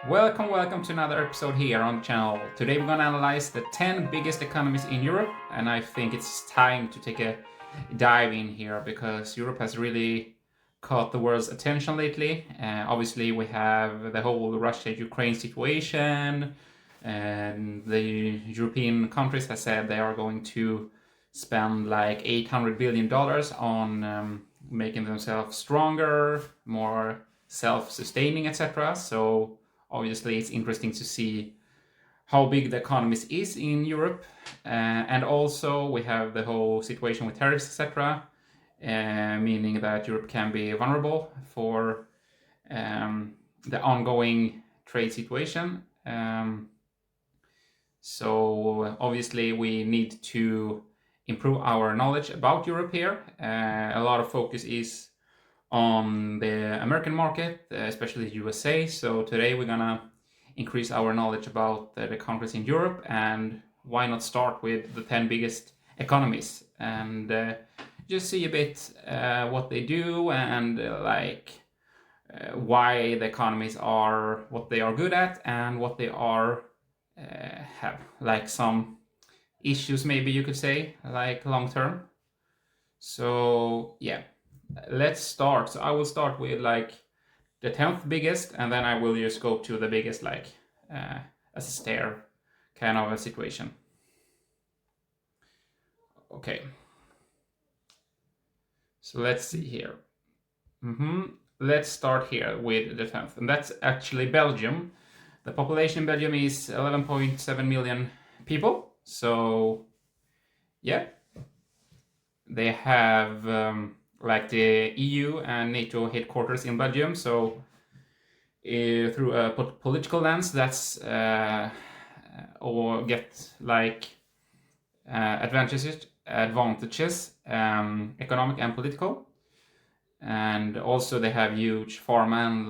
Welcome to another episode here on the channel. Today we're gonna analyze the 10 biggest economies in Europe, and I think it's time to take a dive in here because Europe has really caught the world's attention lately. Obviously, we have the whole Russia-Ukraine situation, and the European countries have said they are going to spend like $800 billion on making themselves stronger, more self-sustaining, etc. So obviously it's interesting to see how big the economies is in Europe, and also we have the whole situation with tariffs, etc., meaning that Europe can be vulnerable for the ongoing trade situation. So obviously we need to improve our knowledge about Europe here. A lot of focus is on the American market, especially USA. So today we're gonna increase our knowledge about the countries in Europe, and why not start with the 10 biggest economies and just see a bit what they do and why the economies are what they are good at and what they are have like some issues, maybe you could say, like long term. So yeah, let's start. So I will start with like the 10th biggest, and then I will just go to the biggest, like as a stair kind of a situation. Okay, so let's see here. Let's start here with the 10th, and that's actually Belgium. The population in Belgium is 11.7 million people. So yeah, they have like the EU and NATO headquarters in Belgium. So through a political lens, that's or get like advantages, economic and political. And also they have huge pharma and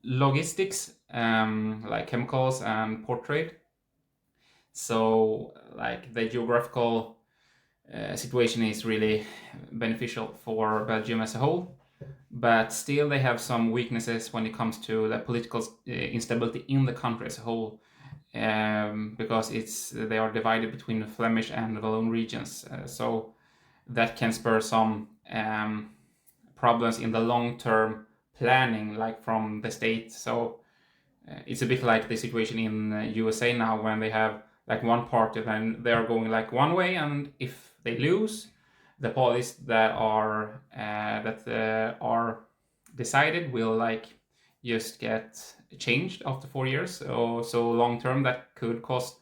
logistics, like chemicals and port trade. So like the geographical situation is really beneficial for Belgium as a whole, but still they have some weaknesses when it comes to the political instability in the country as a whole, because they are divided between the Flemish and the Walloon regions, so that can spur some problems in the long-term planning, like from the state. So it's a bit like the situation in USA now, when they have like one party, then they are going like one way, and if they lose, the policies that are decided will like just get changed after 4 years. So long term, that could cause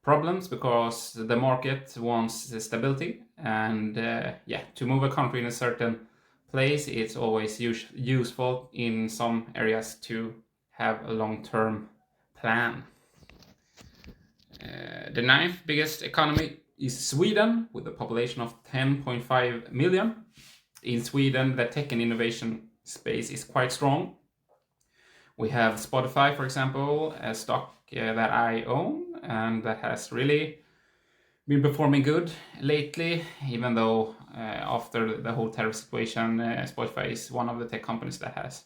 problems because the market wants stability, and to move a country in a certain place, it's always useful in some areas to have a long-term plan. The ninth biggest economy is Sweden, with a population of 10.5 million. In Sweden, the tech and innovation space is quite strong. We have Spotify, for example, a stock that I own, and that has really been performing good lately, even though after the whole tariff situation, Spotify is one of the tech companies that has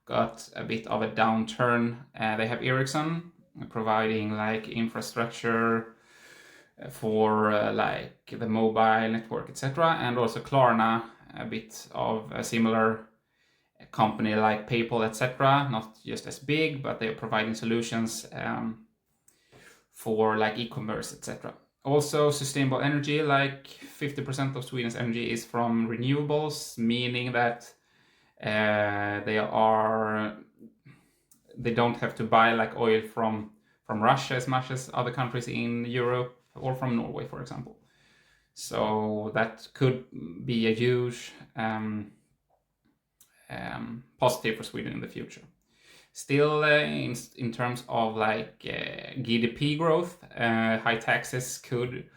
got a bit of a downturn. They have Ericsson providing like infrastructure for like the mobile network, etc., and also Klarna, a bit of a similar company like PayPal, etc., not just as big, but they're providing solutions for like e-commerce, etc. Also sustainable energy, like 50% of Sweden's energy is from renewables, meaning that they don't have to buy like oil from Russia as much as other countries in Europe, or from Norway, for example. So that could be a huge positive for Sweden in the future. Still, in terms of like GDP growth, high taxes could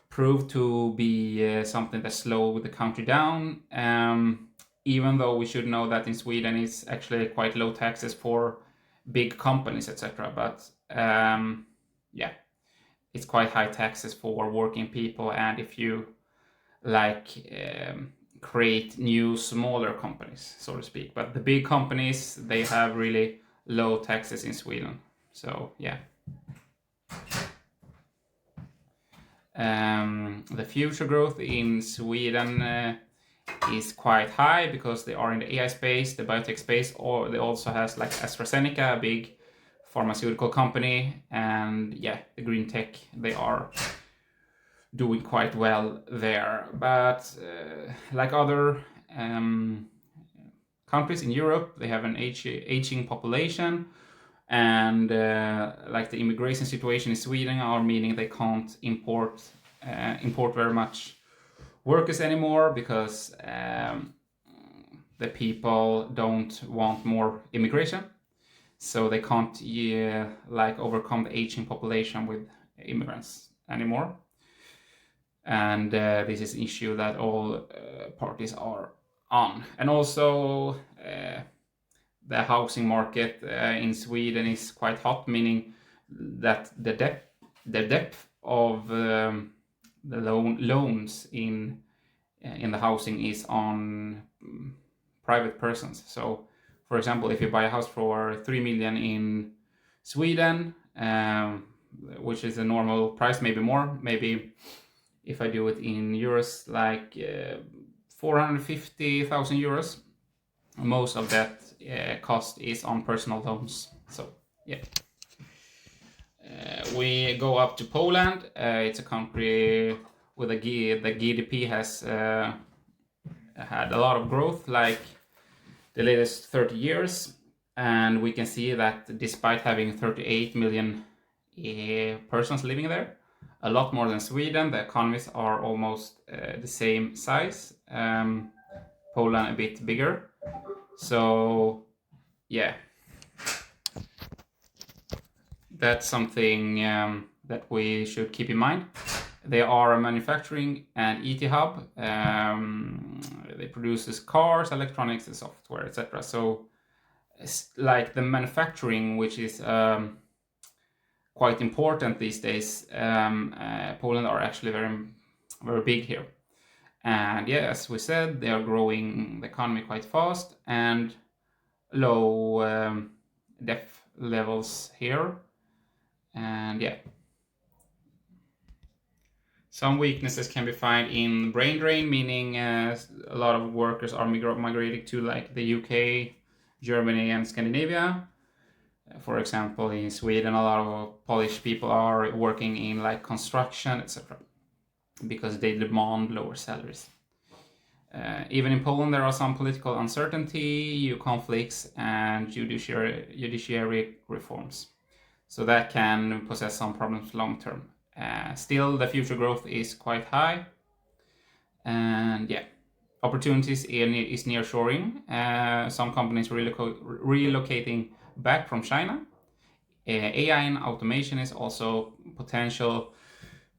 prove to be something that slows the country down. Even though we should know that in Sweden it's actually quite low taxes for big companies, etc. But it's quite high taxes for working people, and if you like create new smaller companies, so to speak. But the big companies, they have really low taxes in Sweden. So yeah. The future growth in Sweden is quite high because they are in the AI space, the biotech space, or they also has like AstraZeneca, a big pharmaceutical company, and yeah, the green tech, they are doing quite well there. But like other countries in Europe, they have an aging population, and like the immigration situation in Sweden are meaning they can't import very much workers anymore because the people don't want more immigration, so they can't like overcome the aging population with immigrants anymore. And this is an issue that all parties are on. And also the housing market in Sweden is quite hot, meaning that the depth of the loans in the housing is on private persons. So, for example, if you buy a house for 3 million in Sweden, which is a normal price, maybe more, maybe if I do it in euros, like 450,000 euros, most of that cost is on personal loans. So yeah. We go up to Poland. It's a country with the GDP has had a lot of growth, like the latest 30 years, and we can see that despite having 38 million persons living there, a lot more than Sweden, the economies are almost the same size. Poland a bit bigger. So yeah, that's something that we should keep in mind. They are a manufacturing and IT hub. They produce cars, electronics, and software, etc. So like the manufacturing, which is quite important these days, Poland are actually very, very big here. And yeah, as we said, they are growing the economy quite fast, and low debt levels here. And yeah, some weaknesses can be found in brain drain, meaning a lot of workers are migrating to like the UK, Germany, and Scandinavia. For example, in Sweden, a lot of Polish people are working in like construction, etc., because they demand lower salaries. Even in Poland, there are some political uncertainty, EU conflicts, and judiciary reforms. So that can possess some problems long term. Still, the future growth is quite high. And yeah, opportunities is nearshoring. Some companies relocating back from China. AI and automation is also potential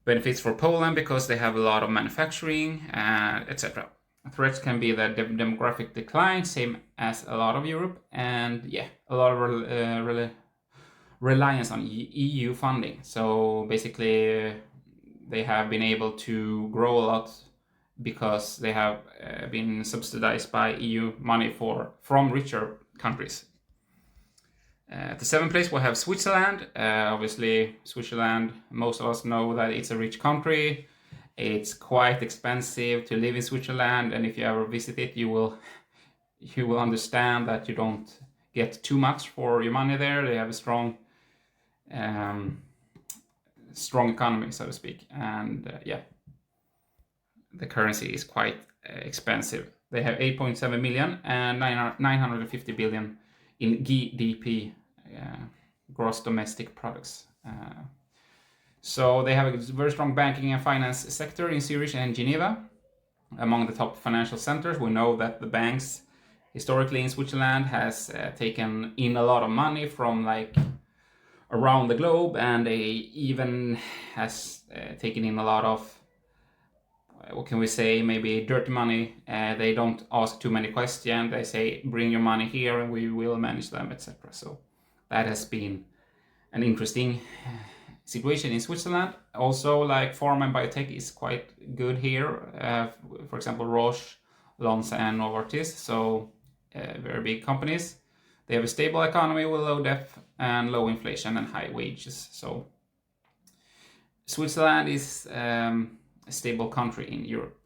benefits for Poland because they have a lot of manufacturing, etc. Threats can be the demographic decline, same as a lot of Europe, and yeah, a lot of reliance on EU funding. So basically, they have been able to grow a lot because they have been subsidized by EU money from richer countries. At the seventh place, we have Switzerland. Obviously, Switzerland, most of us know that it's a rich country. It's quite expensive to live in Switzerland, and if you ever visit it, you will understand that you don't get too much for your money there. They have a strong economy, so to speak, and yeah, the currency is quite expensive. They have 8.7 million and 950 billion in GDP, gross domestic products. So they have a very strong banking and finance sector in Zurich and Geneva, among the top financial centers. We know that the banks historically in Switzerland has taken in a lot of money from like around the globe, and they even has taken in a lot of what can we say, maybe dirty money. They don't ask too many questions. They say bring your money here and we will manage them, etc. So that has been an interesting situation in Switzerland. Also, like pharma and biotech is quite good here. For example, Roche, Lonza, and Novartis. So very big companies. They have a stable economy with low debt and low inflation and high wages. So Switzerland is a stable country in Europe.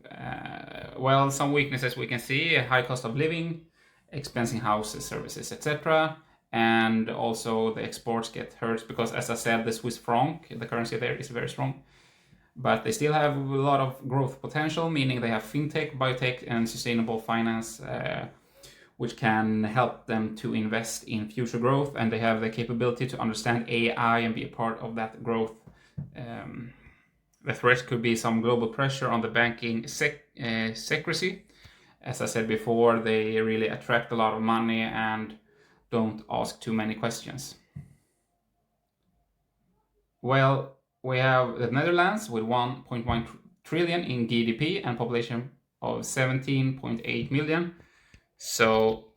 Well, some weaknesses we can see: a high cost of living, expensive houses, services, etc. And also the exports get hurt because, as I said, the Swiss franc, the currency there, is very strong. But they still have a lot of growth potential, meaning they have fintech, biotech, and sustainable finance, which can help them to invest in future growth, and they have the capability to understand AI and be a part of that growth. The threat could be some global pressure on the banking secrecy. As I said before, they really attract a lot of money and don't ask too many questions. Well, we have the Netherlands with 1.1 trillion in GDP and population of 17.8 million. So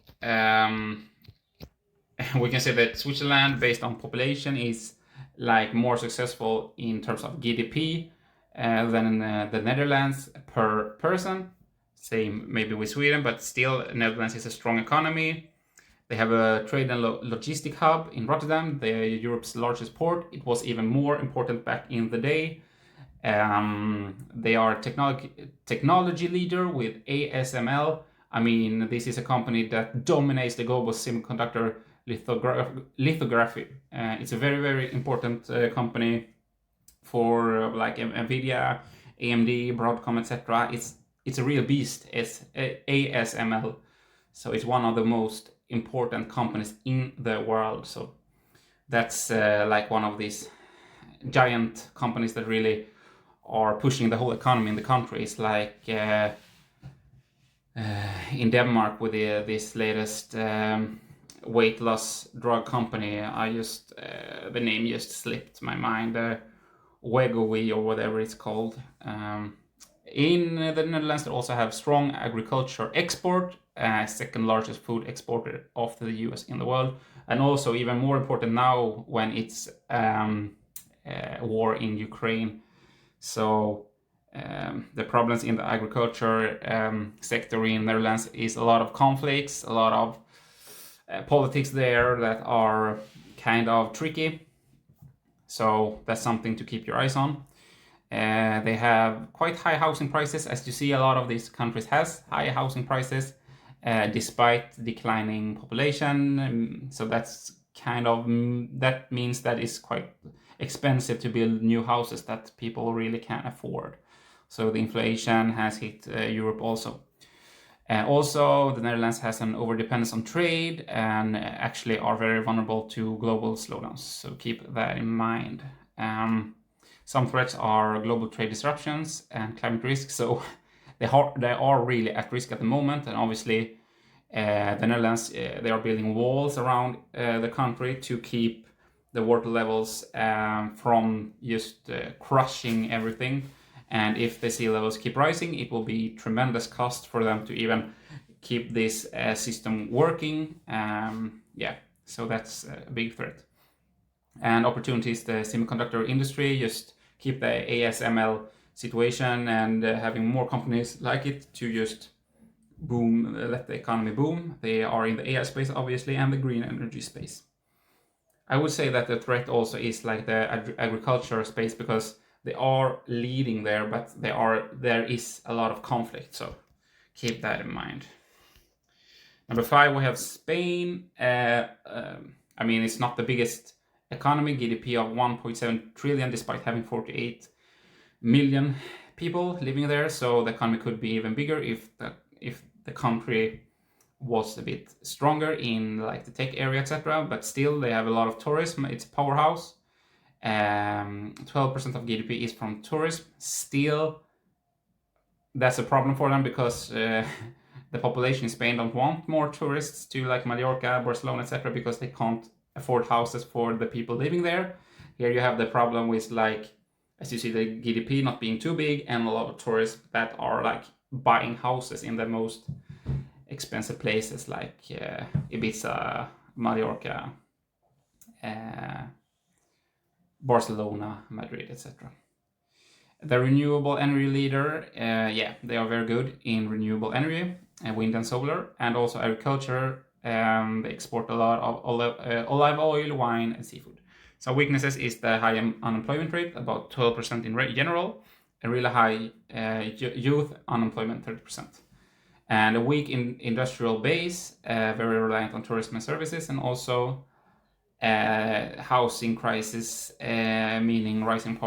we can say that Switzerland, based on population, is like more successful in terms of GDP than the Netherlands per person. Same maybe with Sweden, but still Netherlands is a strong economy. They have a trade and logistic hub in Rotterdam, Europe's largest port. It was even more important back in the day. They are technology leader with ASML. I mean, this is a company that dominates the global semiconductor lithography. It's a very, very important company for like Nvidia, AMD, Broadcom, etc. It's a real beast. It's ASML. So it's one of the most important companies in the world. So that's like one of these giant companies that really are pushing the whole economy in the country. It's like in Denmark with this latest weight loss drug company. The name just slipped my mind. Wegovy or whatever it's called. In the Netherlands, they also have strong agriculture export, second largest food exporter after the US in the world, and also even more important now when it's war in Ukraine. So the problems in the agriculture sector in Netherlands is a lot of conflicts, a lot of politics there that are kind of tricky. So that's something to keep your eyes on. They have quite high housing prices, as you see. A lot of these countries has high housing prices despite declining population. So that's that means that it's quite expensive to build new houses that people really can't afford. So the inflation has hit Europe also. Also, the Netherlands has an overdependence on trade and actually are very vulnerable to global slowdowns. So keep that in mind. Some threats are global trade disruptions and climate risk. So they are really at risk at the moment. And obviously, the Netherlands, they are building walls around the country to keep the water levels from just crushing everything. And if the sea levels keep rising, it will be tremendous cost for them to even keep this system working. So that's a big threat. And opportunities, the semiconductor industry, just keep the ASML situation and having more companies like it to just boom, let the economy boom. They are in the AI space, obviously, and the green energy space. I would say that the threat also is like the agriculture space, because they are leading there, but there is a lot of conflict. So keep that in mind. Number 5, we have Spain. I mean, it's not the biggest economy, GDP of 1.7 trillion, despite having 48 million people living there. So the economy could be even bigger if the country was a bit stronger in like the tech area, etc. But still, they have a lot of tourism. It's a powerhouse. 12% of GDP is from tourism. Still, that's a problem for them because the population in Spain don't want more tourists to like Mallorca, Barcelona, etc. because they can't afford houses for the people living there. Here you have the problem with, like, as you see, the GDP not being too big and a lot of tourists that are like buying houses in the most expensive places like Ibiza, Mallorca, Barcelona, Madrid, etc. The renewable energy leader, they are very good in renewable energy, wind and solar, and also agriculture They export a lot of olive oil, wine, and seafood. Some weaknesses is the high unemployment rate, about 12% in general, a really high youth unemployment, 30%. And a weak industrial base, very reliant on tourism and services, and also housing crisis, meaning rising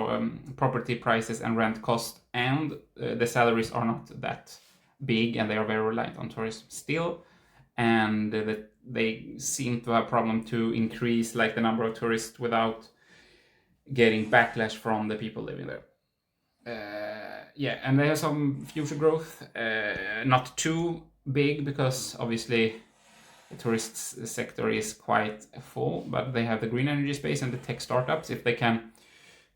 property prices and rent cost, and the salaries are not that big, and they are very reliant on tourism still, and they seem to have a problem to increase like the number of tourists without getting backlash from the people living there. Yeah, and they have some future growth, not too big because obviously the tourist sector is quite full, but they have the green energy space and the tech startups. If they can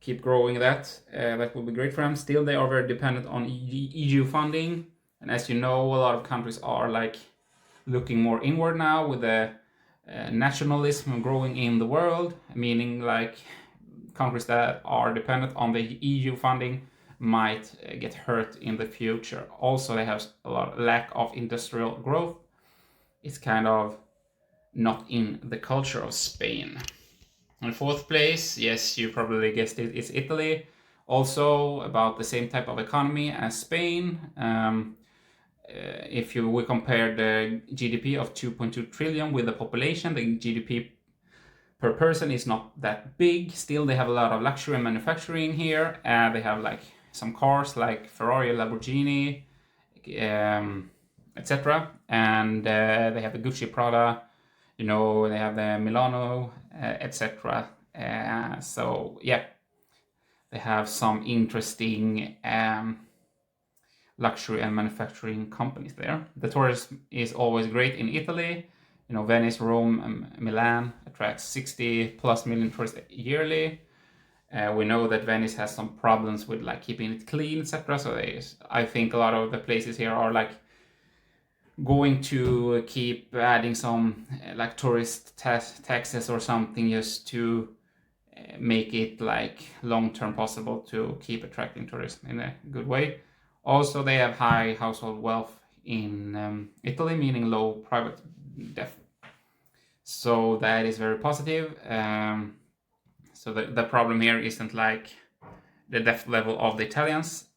keep growing that, that will be great for them. Still, they are very dependent on EU funding, and as you know, a lot of countries are like looking more inward now with the nationalism growing in the world, meaning like countries that are dependent on the EU funding might get hurt in the future. Also, they have a lot of lack of industrial growth. It's kind of not in the culture of Spain. In fourth place, yes, you probably guessed it, is Italy. Also about the same type of economy as Spain. If we compare the GDP of 2.2 trillion with the population, the GDP per person is not that big. Still, they have a lot of luxury and manufacturing here. They have like some cars like Ferrari, Lamborghini, etc. And they have the Gucci, Prada, they have the Milano, etc. So yeah, they have some interesting luxury and manufacturing companies there. The tourism is always great in Italy. Venice, Rome, and Milan attracts 60 plus million tourists yearly. We know that Venice has some problems with like keeping it clean, etc. So I think a lot of the places here are like going to keep adding some like tourist taxes or something just to make it like long-term possible to keep attracting tourists in a good way. Also, they have high household wealth in Italy, meaning low private debt. So that is very positive. So the problem here isn't like the debt level of the Italians.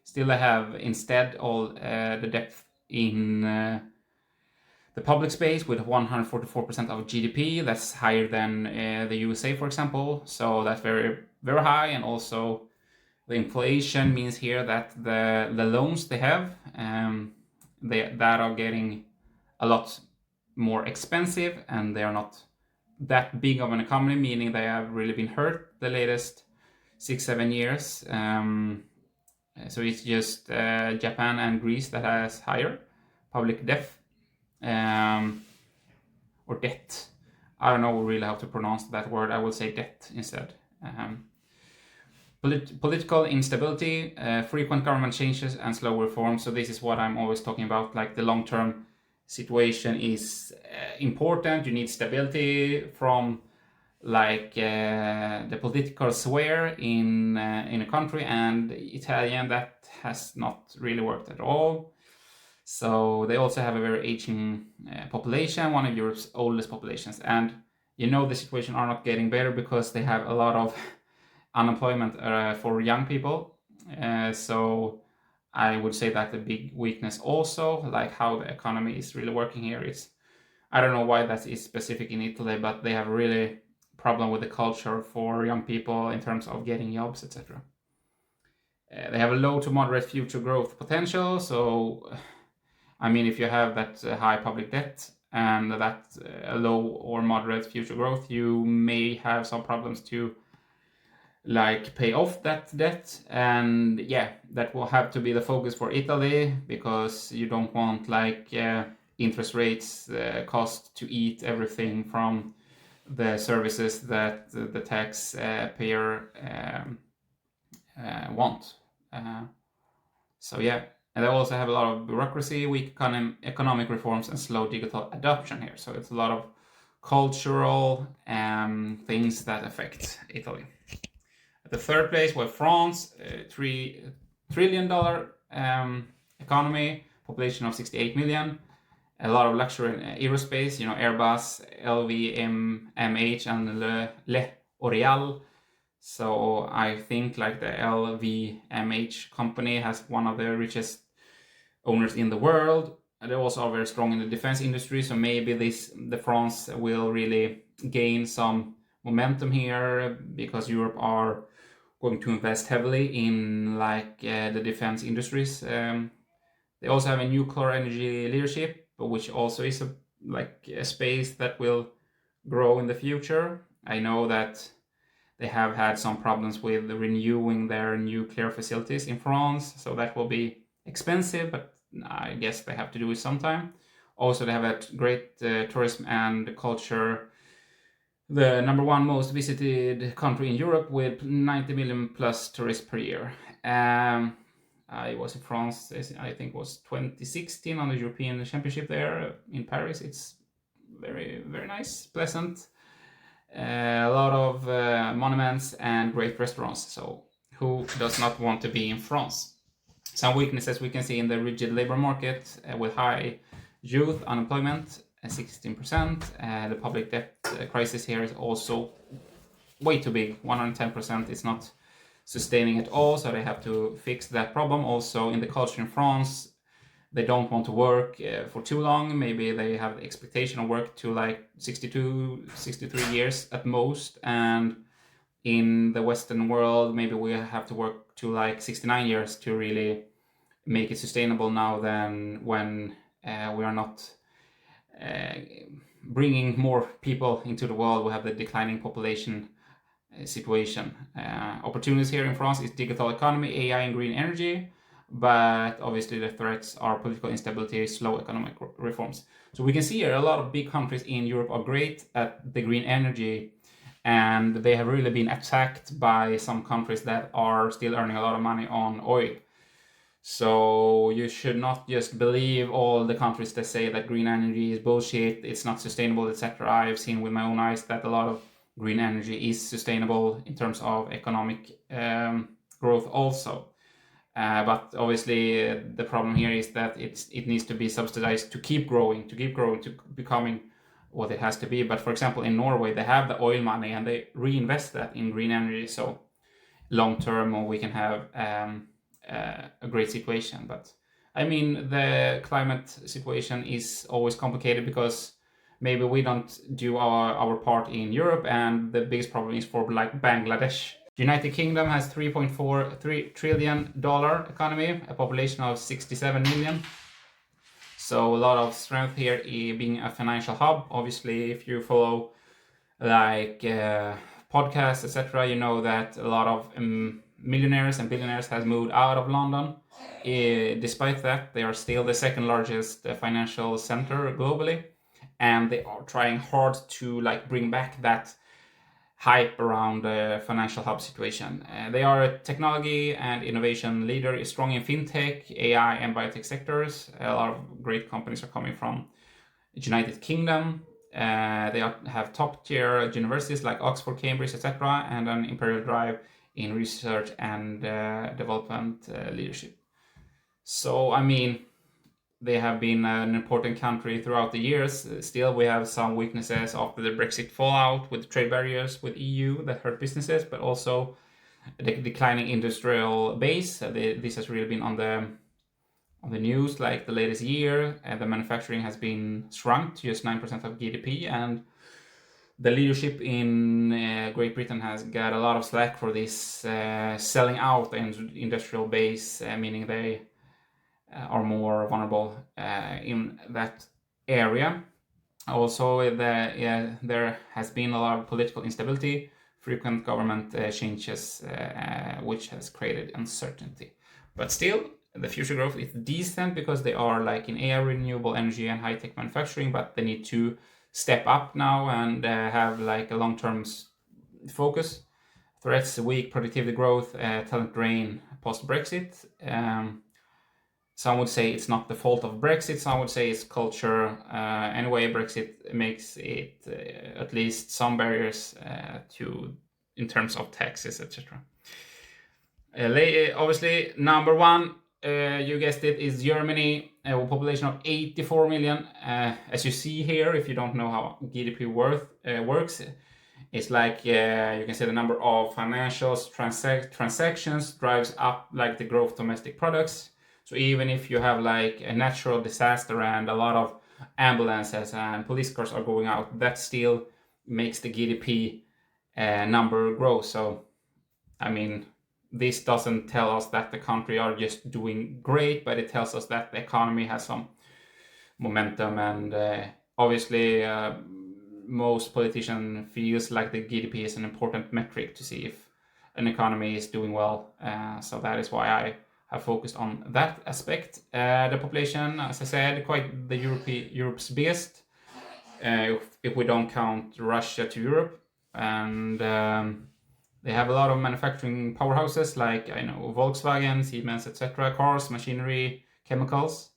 Still, they have instead all the debt in the public space with 144% of GDP. That's higher than the USA, for example. So that's very, very high. And also the inflation means here that the loans they have, that are getting a lot more expensive, and they are not that big of an economy, meaning they have really been hurt the latest 6-7 years. So it's just Japan and Greece that has higher public debt, or debt. I don't know really how to pronounce that word. I will say debt instead. Political instability, frequent government changes, and slow reforms. So this is what I'm always talking about. Like the long-term situation is important. You need stability from like the political sphere in a country, and Italian, that has not really worked at all. So they also have a very aging population, one of Europe's oldest populations, and the situation are not getting better because they have a lot of unemployment for young people. So I would say that the big weakness also, like how the economy is really working here, I don't know why that is specific in Italy, but they have really problem with the culture for young people in terms of getting jobs, etc. They have a low to moderate future growth potential. So, if you have that high public debt and that low or moderate future growth, you may have some problems to like pay off that debt, and yeah, that will have to be the focus for Italy, because you don't want like interest rates cost to eat everything from the services that the tax payer want. So yeah, and they also have a lot of bureaucracy, weak economic reforms, and slow digital adoption here. So it's a lot of cultural things that affect Italy. At the third place was France, $3 trillion economy, population of 68 million. a lot of luxury in aerospace, Airbus, LVMH, and Le L'Oreal. So I think like the LVMH company has one of the richest owners in the world. And they also are very strong in the defense industry. So maybe the France will really gain some momentum here because Europe are going to invest heavily in the defense industries. They also have a nuclear energy leadership, which also is a space that will grow in the future. I know that they have had some problems with renewing their nuclear facilities in France, so that will be expensive, but I guess they have to do it sometime. Also, they have a great tourism and culture. The number one most visited country in Europe with 90 million plus tourists per year. I was in France, I think it was 2016 on the European Championship there in Paris. It's very, very nice, pleasant. A lot of monuments and great restaurants. So who does not want to be in France? Some weaknesses we can see in the rigid labor market with high youth unemployment, 16%. The public debt crisis here is also way too big, 110%. It's not sustaining at all, so they have to fix that problem. Also in the culture in France, they don't want to work for too long. Maybe they have the expectation of work to 62, 63 years at most. And in the Western world, maybe we have to work to 69 years to really make it sustainable now than when we are not bringing more people into the world. We have the declining population situation. Opportunities here in France is digital economy, AI, and green energy. But obviously the threats are political instability, slow economic reforms. So we can see here a lot of big countries in Europe are great at the green energy, and they have really been attacked by some countries that are still earning a lot of money on oil. So you should not just believe all the countries that say that green energy is bullshit, it's not sustainable, etc. I have seen with my own eyes that a lot of green energy is sustainable in terms of economic growth also. But obviously the problem here is that it needs to be subsidized to keep growing, to becoming what it has to be. But for example, in Norway, they have the oil money and they reinvest that in green energy. So long term, we can have a great situation. But I mean, the climate situation is always complicated because maybe we don't do our part in Europe, and the biggest problem is for Bangladesh. The United Kingdom has $3.43 trillion economy, a population of 67 million. So a lot of strength here being a financial hub. Obviously, if you follow podcasts, etc., you know that a lot of millionaires and billionaires has moved out of London. Despite that, they are still the second largest financial center globally, and they are trying hard to bring back that hype around the financial hub situation. They are a technology and innovation leader, strong in fintech, AI, and biotech sectors. A lot of great companies are coming from the United Kingdom. They have top-tier universities like Oxford, Cambridge, etc., and an imperial drive in research and development leadership. So, I mean, they have been an important country throughout the years. Still, we have some weaknesses after the Brexit fallout with trade barriers with EU that hurt businesses, but also the declining industrial base. This has really been on the news the latest year. The manufacturing has been shrunk to just 9% of GDP, and the leadership in Great Britain has got a lot of slack for this selling out the industrial base, meaning they are more vulnerable in that area. Also, there has been a lot of political instability, frequent government changes, which has created uncertainty. But still, the future growth is decent because they are in AI, renewable energy, and high-tech manufacturing, but they need to step up now and have a long-term focus. Threats: weak productivity growth, talent drain post-Brexit. Some would say it's not the fault of Brexit. Some would say it's culture. Anyway, Brexit makes it at least some barriers in terms of taxes, etc. Obviously, number one, you guessed it, is Germany. a population of 84 million. As you see here, if you don't know how GDP works, it's like you can see the number of financials transactions drives up like the growth domestic products. So even if you have like a natural disaster and a lot of ambulances and police cars are going out, that still makes the GDP number grow. So I mean, this doesn't tell us that the country are just doing great, but it tells us that the economy has some momentum. And obviously most politicians feels like the GDP is an important metric to see if an economy is doing well. So that is why I have focused on that aspect. The population, as I said, quite the Europe's biggest, if we don't count Russia to Europe. And they have a lot of manufacturing powerhouses like Volkswagen, Siemens, etc. Cars, machinery, chemicals.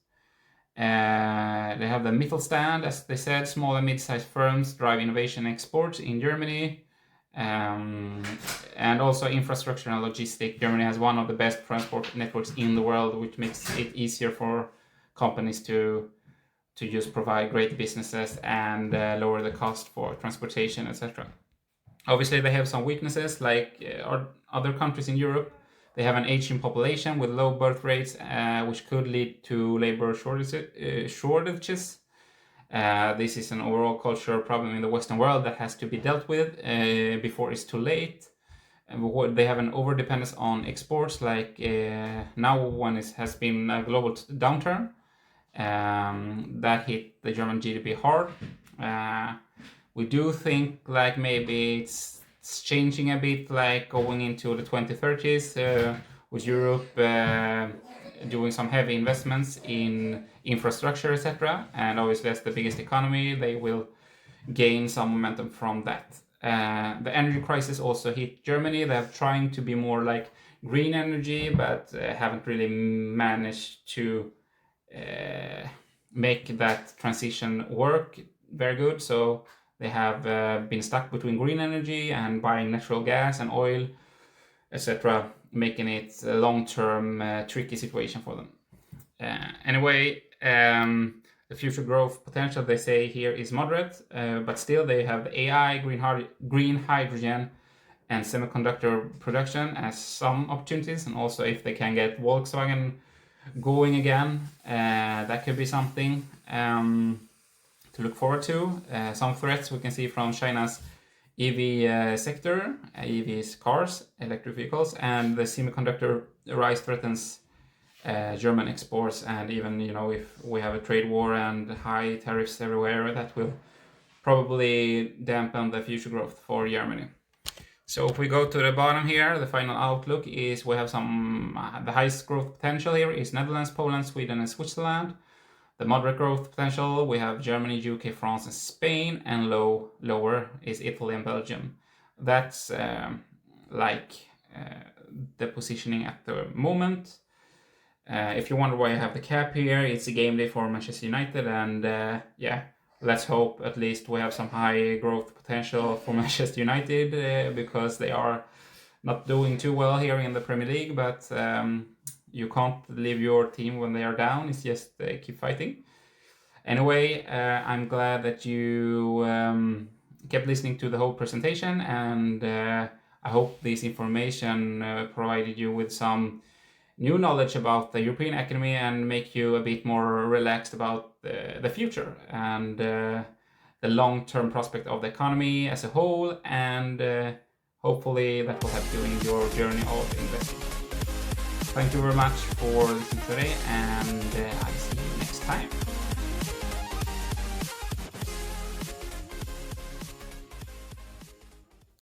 They have the Mittelstand, as they said, small and mid-sized firms drive innovation and exports in Germany. And also infrastructure and logistics. Germany has one of the best transport networks in the world, which makes it easier for companies to just provide great businesses and lower the cost for transportation, etc. Obviously, they have some weaknesses, like other countries in Europe. They have an aging population with low birth rates, which could lead to labor shortages. This is an overall cultural problem in the Western world that has to be dealt with before it's too late. They have an overdependence on exports, like now when it has been a global downturn that hit the German GDP hard. We do think like maybe it's changing a bit, like going into the 2030s with Europe doing some heavy investments in infrastructure, etc. And obviously, as the biggest economy, they will gain some momentum from that. The energy crisis also hit Germany. They're trying to be more like green energy, but haven't really managed to make that transition work very good. So they have been stuck between green energy and buying natural gas and oil, etc., making it a long-term tricky situation for them. Anyway, the future growth potential, they say here, is moderate, but still they have AI, green hydrogen, and semiconductor production as some opportunities. And also if they can get Volkswagen going again, that could be something to look forward to. Some threats we can see from China's EV sector, EVs, cars, electric vehicles, and the semiconductor rise threatens German exports. And even, if we have a trade war and high tariffs everywhere, that will probably dampen the future growth for Germany. So if we go to the bottom here, the final outlook is we have the highest growth potential here is Netherlands, Poland, Sweden, and Switzerland. The moderate growth potential, we have Germany, UK, France, and Spain, and lower is Italy and Belgium. That's the positioning at the moment. If you wonder why I have the cap here, it's a game day for Manchester United, and let's hope at least we have some high growth potential for Manchester United because they are not doing too well here in the Premier League, but you can't leave your team when they are down. It's just keep fighting. Anyway, I'm glad that you kept listening to the whole presentation, and I hope this information provided you with some new knowledge about the European economy and make you a bit more relaxed about the future and the long-term prospect of the economy as a whole, and hopefully that will help you in your journey of investing. Thank you very much for listening today, and I'll see you next time.